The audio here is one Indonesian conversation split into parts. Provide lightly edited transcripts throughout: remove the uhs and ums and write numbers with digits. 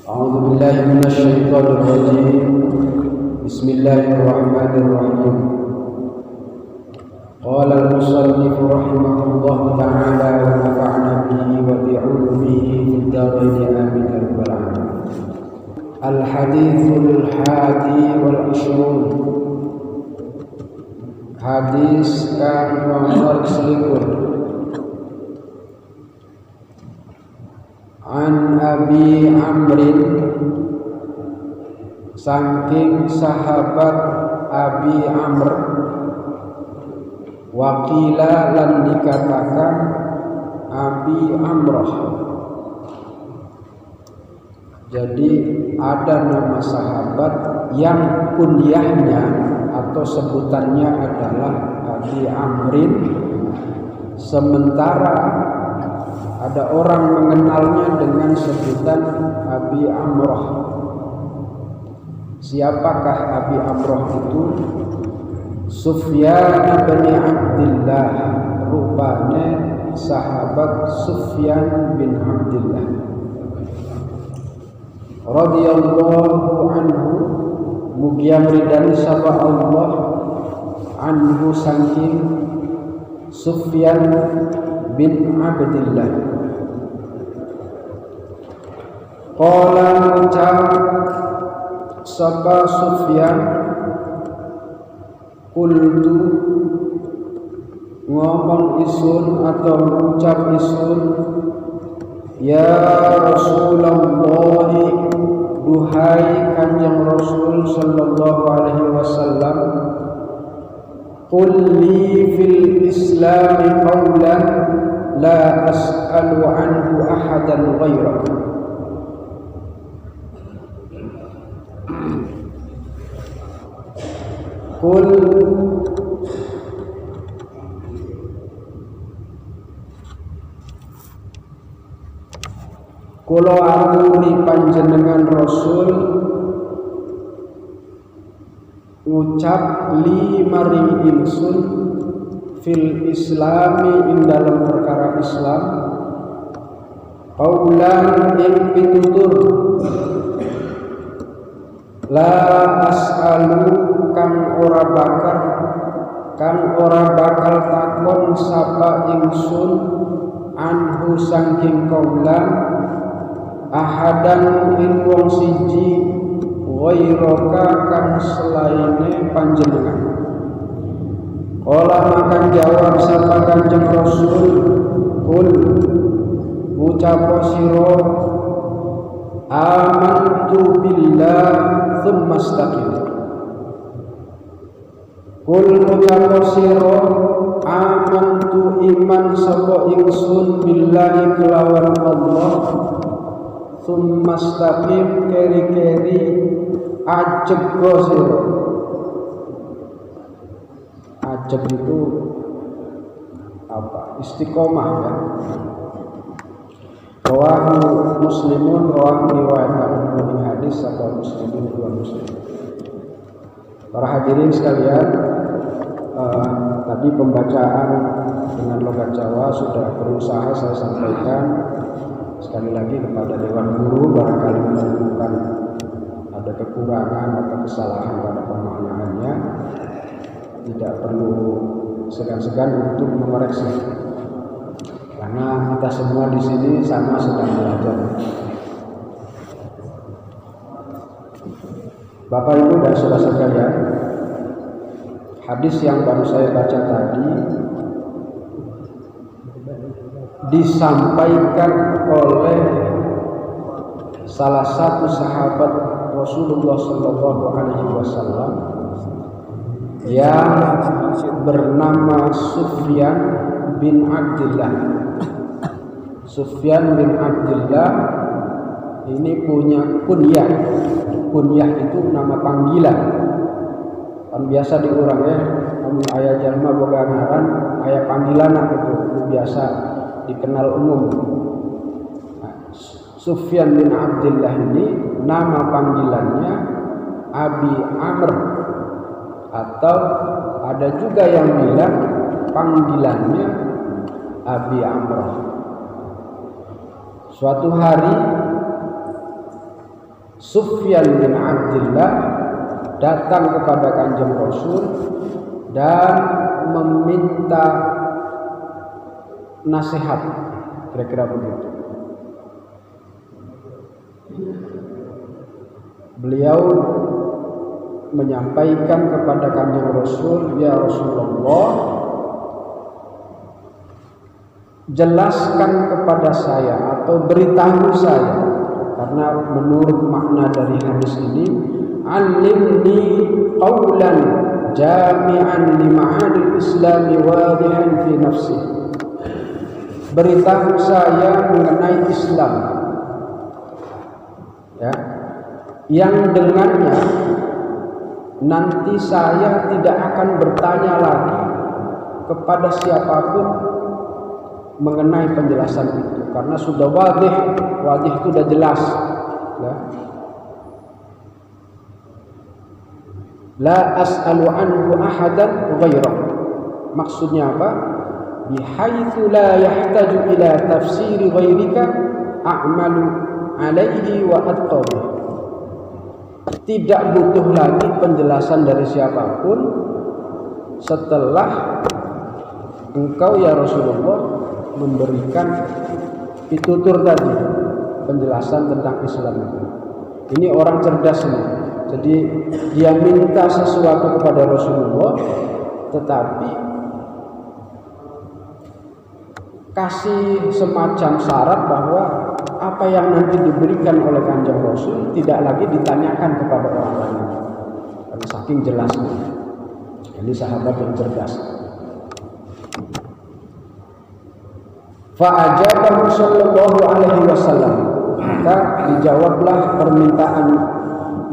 أعوذ بالله من الشيطان الرجيم. بسم الله الرحمن الرحيم. قال المصنف رحمه الله تعالى ونفعنا به وبعلومه في الدارين آمين يا رب العالمين. الحديث الحادي والعشرون. Hadis kang nomor 21. An Abi Amrin, saking sahabat Abi Amr, wakila lan dikatakan Abi Amrah. Jadi ada nama sahabat yang kunyahnya atau sebutannya adalah Abi Amrin, sementara ada orang mengenalnya dengan sebutan Abi Amrah. Siapakah Abi Amrah itu? Sufyan bin Abdillah, rupanya sahabat Sufyan bin Abdillah radhiyallahu anhu, mugia ridani sapa Allah anhu saking Sufyan bin Abdillah. Qala ucap sapa Sufyan, qultu ngomong isun atau ucap isun, ya Rasulullah, duhai Kanjeng Rasul sallallahu alaihi wasallam, qul li fil Islam qawlan la as'alu anhu ahadan ghairak. Qul kula aturi panjenengan Rasul ngucap li maring ingsun fil Islami ing dalam perkara Islam qaulan ing pitutur la as'alu kang ora bakal takon sapa ingsun anhu saking qaulan ahadan ing wong siji ghairaka kang selaine panjenengan. Qala makan jawab sapa Kanjeng Rasul, kul ngucap sira amantu billah tsumma istaqim. Kul ngucap sira amantu iman sapa ingsun billahi kelawan Allah, tsumma istaqim keri-keri ajeg sira. Ajeg itu apa? Istiqomah ya. Rawahu Muslimun, rawahu riwayat Ibnu hadis atau Muslimin dua Muslim. Para hadirin sekalian, tadi pembacaan dengan logat Jawa sudah berusaha saya sampaikan. Sekali lagi kepada Dewan Guru, barangkali menemukan ada kekurangan atau kesalahan pada pemaknaannya, tidak perlu segan-segan untuk mengoreksi, karena kita semua di sini sama sedang belajar. Bapak Ibu dan saudara sekalian, hadis yang baru saya baca tadi disampaikan oleh salah satu sahabat Rasulullah sallallahu alaihi wasallam yang bernama Sufyan bin Abdillah. Sufyan bin Abdillah ini punya kunyah. Kunyah itu nama panggilan. Kan biasa diurang ya, aya jalma boga ngaran, aya panggilan itu biasa dikenal umum. Sufyan bin Abdillah ini nama panggilannya Abi Amr, atau ada juga yang bilang panggilannya Abi Amr. Suatu hari Sufyan bin Abdullah datang kepada Kanjeng Rasul dan meminta nasihat, kira-kira begitu. Beliau menyampaikan kepada Kanjeng Rasul, "Ya Rasulullah, jelaskan kepada saya atau beritahu saya," karena menurut makna dari hadis ini, "Alimni qawlan jami'an li ma'anil islami wadihan fi nafsi." Beritahu saya mengenai Islam, ya, yang dengannya nanti saya tidak akan bertanya lagi kepada siapapun mengenai penjelasan itu, karena sudah wadih itu sudah jelas, ya. La as'alu anhu ahadan ghairah. Maksudnya apa? Bihaitsu la yahtaju ila tafsiri ghairika a'malu alaihi wa attabi. Tidak butuh lagi penjelasan dari siapapun setelah engkau ya Rasulullah memberikan pitutur tadi, penjelasan tentang Islam itu. Ini orang cerdas nih. Jadi dia minta sesuatu kepada Rasulullah, tetapi kasih semacam syarat bahwa apa yang nanti diberikan oleh Kanjeng Rasul tidak lagi ditanyakan kepada orang lain. Karena saking jelasnya. Ini sahabat yang cerdas. Fa'ajabahu sallallahu alaihi wasallam. Maka dijawablah permintaan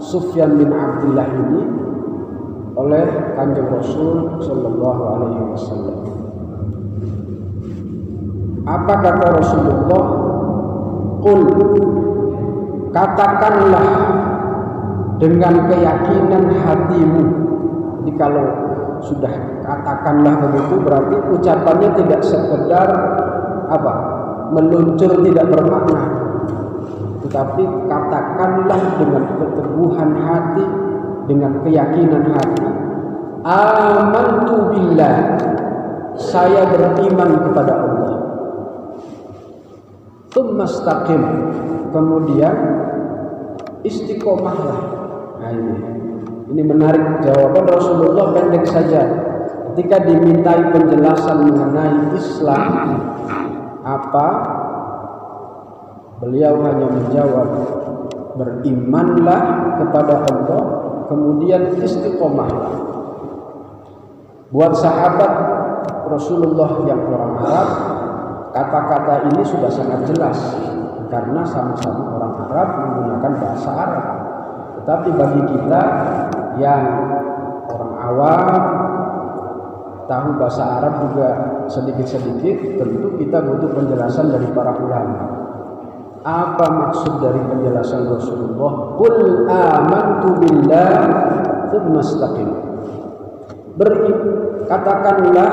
Sufyan bin Abdullah ini oleh Kanjeng Rasul sallallahu alaihi wasallam. Apa kata Rasulullah? Qul, katakanlah dengan keyakinan hatimu. Jadi kalau sudah katakanlah begitu, berarti ucapannya tidak sekedar apa? Meluncur tidak bermakna. Tetapi katakanlah dengan keteguhan hati, dengan keyakinan hati. Amantu billah, saya beriman kepada Allah. Tsumastaqim, kemudian istiqomahlah. Nah, ini menarik, jawaban Rasulullah pendek saja. Ketika dimintai penjelasan mengenai Islam apa, beliau hanya menjawab berimanlah kepada Allah, kemudian istiqomahlah. Buat sahabat Rasulullah yang orang Arab, kata-kata ini sudah sangat jelas karena sama-sama orang Arab menggunakan bahasa Arab. Tetapi bagi kita yang orang awam, tahu bahasa Arab juga sedikit-sedikit, tentu kita butuh penjelasan dari para ulama. Apa maksud dari penjelasan Rasulullah? Qul amantu billah tsumastaqim. Katakanlah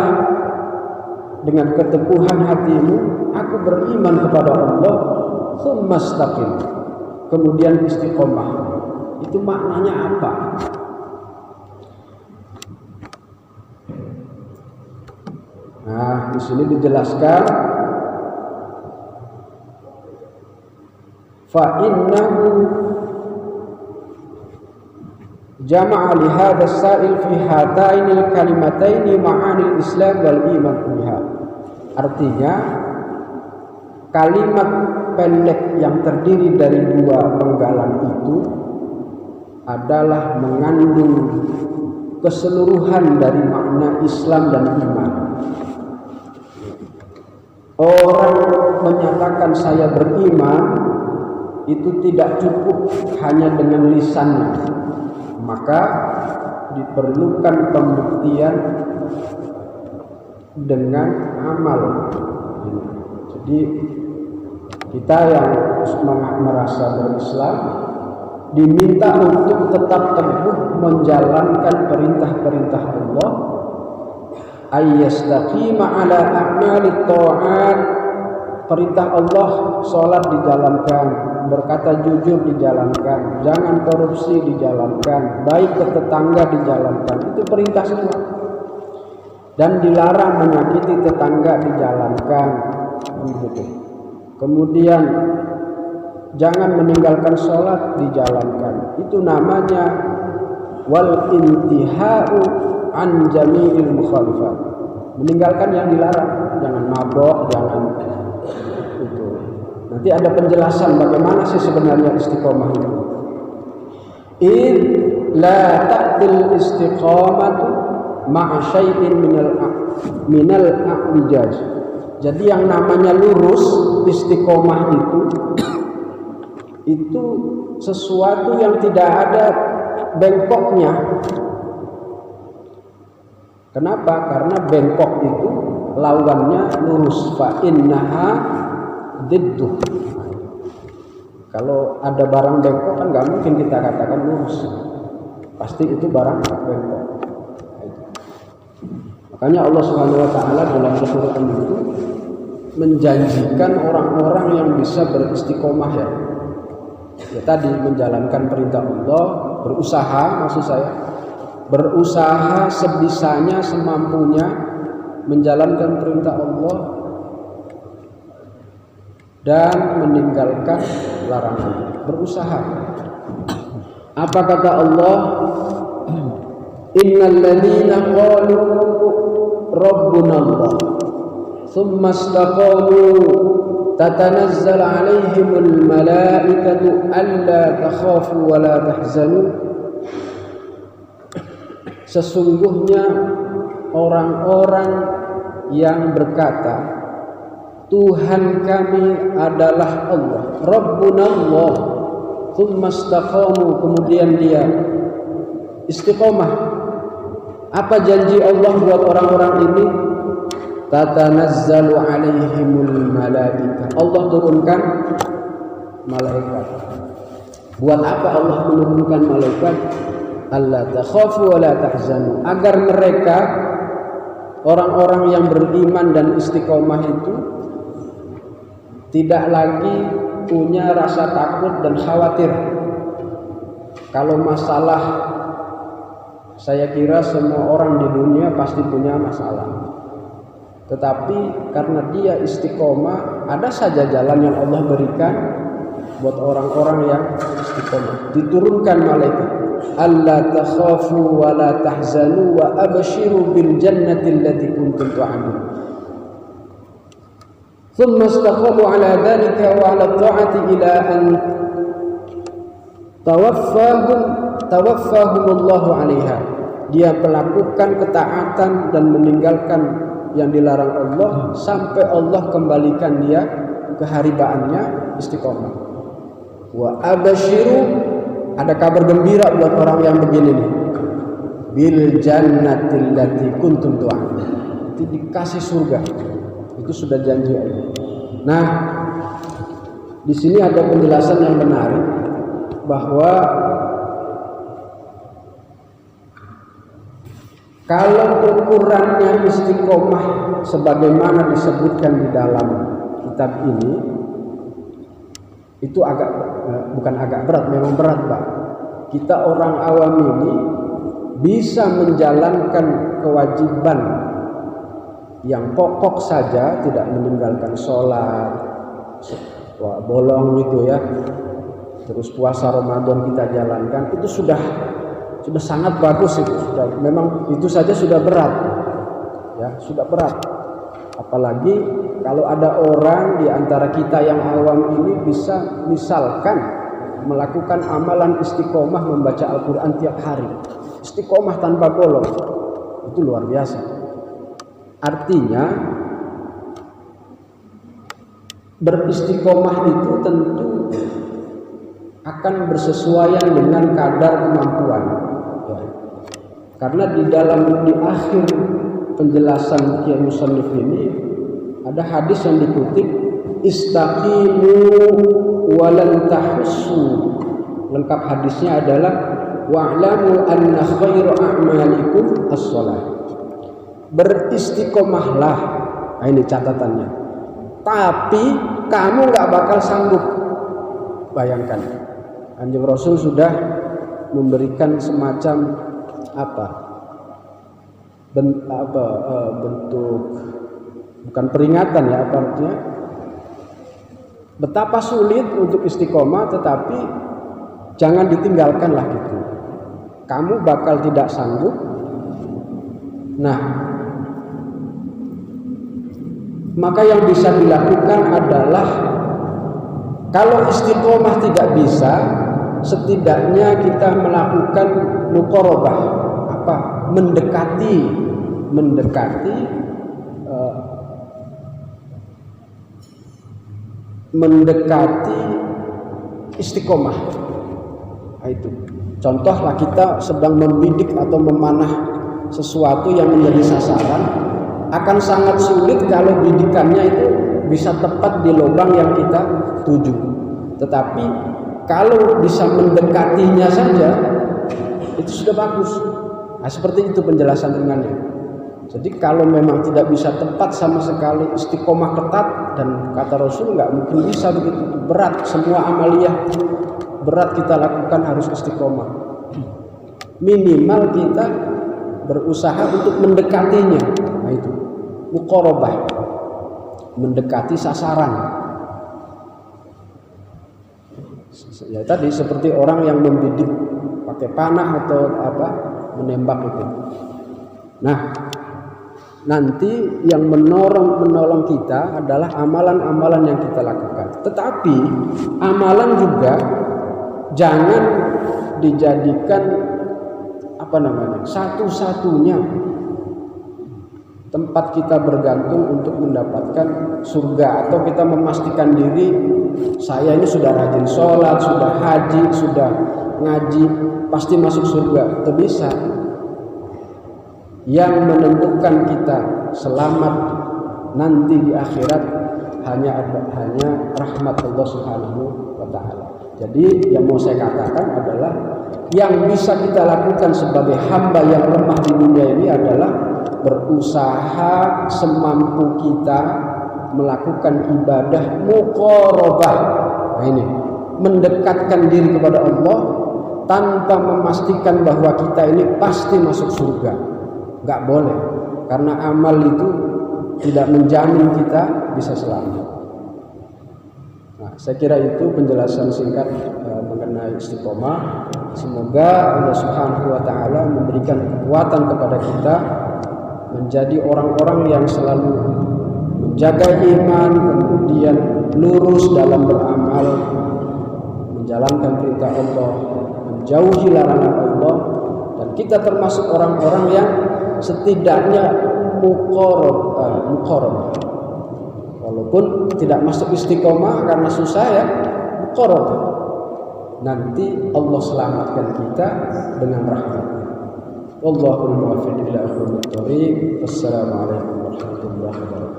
dengan keteguhan hatimu, aku beriman kepada Allah, tsumastaqim, kemudian istiqomah. Itu maknanya apa? Nah, di sini dijelaskan fa innahu jama'a li hadha as-sa'il fi hataini al-kalimataini ma'anil Islam wal iman biha. Artinya kalimat pendek yang terdiri dari dua penggalan itu adalah mengandung keseluruhan dari makna Islam dan iman. Orang menyatakan saya beriman itu tidak cukup hanya dengan lisannya, maka diperlukan pembuktian dengan amal. Jadi kita yang merasa berislam diminta untuk tetap teguh menjalankan perintah-perintah Allah, ayyastaqima ala a'malit ta'at, perintah Allah, sholat dijalankan, berkata jujur dijalankan, jangan korupsi dijalankan, baik ke tetangga dijalankan, itu perintah semua. Dan dilarang menyakiti tetangga dijalankan, begitu. Kemudian jangan meninggalkan sholat dijalankan, itu namanya wal intihau an jami'il mukhalifat, meninggalkan yang dilarang, jangan mabok, jangan itu. Nanti ada penjelasan bagaimana sih sebenarnya istiqomah itu. In la ta'til istiqamatu ma'a syai'in minal a'wijaj. Jadi yang namanya lurus istiqomah itu sesuatu yang tidak ada bengkoknya. Kenapa? Karena bengkok itu lawannya lurus. Fa innaha didduh. Kalau ada barang bengkok kan nggak mungkin kita katakan lurus. Pasti itu barang bengkok. Makanya Allah Subhanahu wa taala dalam Al-Qur'an itu menjanjikan orang-orang yang bisa beristiqomah ya. Ya tadi menjalankan perintah Allah, berusaha maksud saya. Berusaha sebisanya, semampunya menjalankan perintah Allah dan meninggalkan larangan. Berusaha. Apa kata Allah? Innal ladzina qalu rabbuna Allah thumma istaqamu tatanazzalu 'alaihimul malaikatu alla takhafu wa la tahzanu. Sesungguhnya orang-orang yang berkata Tuhan kami adalah Allah, Rabbuna Allah, thumma istaqamu, kemudian dia istiqomah. Apa janji Allah buat orang-orang ini? Tatanazzalu alaihimul malaika. Allah turunkan malaikat. Buat apa Allah menurunkan malaikat? Alla takhafu wa la tahzanu, agar mereka orang-orang yang beriman dan istiqomah itu tidak lagi punya rasa takut dan khawatir. Kalau masalah, saya kira semua orang di dunia pasti punya masalah. Tetapi karena dia istiqomah, ada saja jalan yang Allah berikan buat orang-orang yang istiqomah. Diturunkan malaikat. Alla takhafu wa la tahzanu wa abshiru bil jannati allati kuntum tu'adun. Thumma istaqamu ala dhalika wa ala ta'ati ila an tawaffahumullahu 'alaiha. Dia melakukan ketaatan dan meninggalkan yang dilarang Allah sampai Allah kembalikan dia ke haribaannya istiqomah. Wa abshiru, ada kabar gembira buat orang yang begini nih. Bil jannatil lati kuntum tu'adun. Itu dikasih surga. Itu sudah janji Allah. Nah, di sini ada penjelasan yang menarik bahwa kalau ukurannya istiqomah sebagaimana disebutkan di dalam kitab ini, itu bukan agak berat, memang berat Pak. Kita orang awam ini bisa menjalankan kewajiban yang pokok saja, tidak meninggalkan sholat, bolong gitu ya, terus puasa Ramadan kita jalankan, itu sudah sangat bagus itu. Memang itu saja sudah berat, ya sudah berat. Apalagi kalau ada orang di antara kita yang awam ini bisa misalkan melakukan amalan istiqomah membaca Al-Quran tiap hari, istiqomah tanpa bolong, itu luar biasa. Artinya beristiqomah itu tentu akan bersesuaian dengan kadar kemampuan, ya. Karena di akhir penjelasan Kiai Musannif ini ada hadis yang dikutip, istaqimu walan tahussu. Lengkap hadisnya adalah wa'lamu anna khairu a'malikum as-shalah. Beristiqomahlah. Nah, ini catatannya. tapi kamu nggak bakal sanggup. Bayangkan, Kanjeng Rasul sudah memberikan semacam bentuk, bukan peringatan ya, artinya betapa sulit untuk istiqomah, tetapi jangan ditinggalkanlah gitu. Kamu bakal tidak sanggup. Nah, maka yang bisa dilakukan adalah kalau istiqomah tidak bisa, setidaknya kita melakukan muqarabah, mendekati istiqomah. Nah, itu contohlah kita sedang membidik atau memanah sesuatu yang menjadi sasaran, akan sangat sulit kalau bidikannya itu bisa tepat di lubang yang kita tuju. Tetapi kalau bisa mendekatinya saja, itu sudah bagus. Nah, seperti itu penjelasan dengannya. Jadi kalau memang tidak bisa tepat sama sekali, istiqomah ketat, dan kata Rasul nggak mungkin bisa begitu, berat, semua amaliyah berat kita lakukan harus istiqomah. Minimal kita berusaha untuk mendekatinya. Nah, itu muqarabah, mendekati sasaran. Ya tadi seperti orang yang membidik pakai panah atau menembak itu. Nah, nanti yang menolong kita adalah amalan-amalan yang kita lakukan. Tetapi amalan juga jangan dijadikan satu-satunya tempat kita bergantung untuk mendapatkan surga, atau kita memastikan diri saya ini sudah rajin sholat, sudah haji, sudah ngaji, pasti masuk surga. Itu bisa. Yang menentukan kita selamat nanti di akhirat hanya rahmat Allah Subhanahu wa taala. Jadi yang mau saya katakan adalah yang bisa kita lakukan sebagai hamba yang lemah di dunia ini adalah berusaha semampu kita melakukan ibadah muqarabah. Nah, ini mendekatkan diri kepada Allah tanpa memastikan bahwa kita ini pasti masuk surga. Nggak boleh, karena amal itu tidak menjamin kita bisa selamat. Nah, saya kira itu penjelasan singkat mengenai istiqomah. Semoga Allah Subhanahu wa taala memberikan kekuatan kepada kita menjadi orang-orang yang selalu menjaga iman, kemudian lurus dalam beramal, menjalankan perintah Allah, menjauhi larangan Allah, dan kita termasuk orang-orang yang setidaknya muqarabah. Walaupun tidak masuk istiqomah karena susah ya, muqarabah. Nanti Allah selamatkan kita dengan rahmat-Nya. Wallahul muwaffiq ila aqwamit thoriq. Wassalamualaikum warahmatullahi wabarakatuh.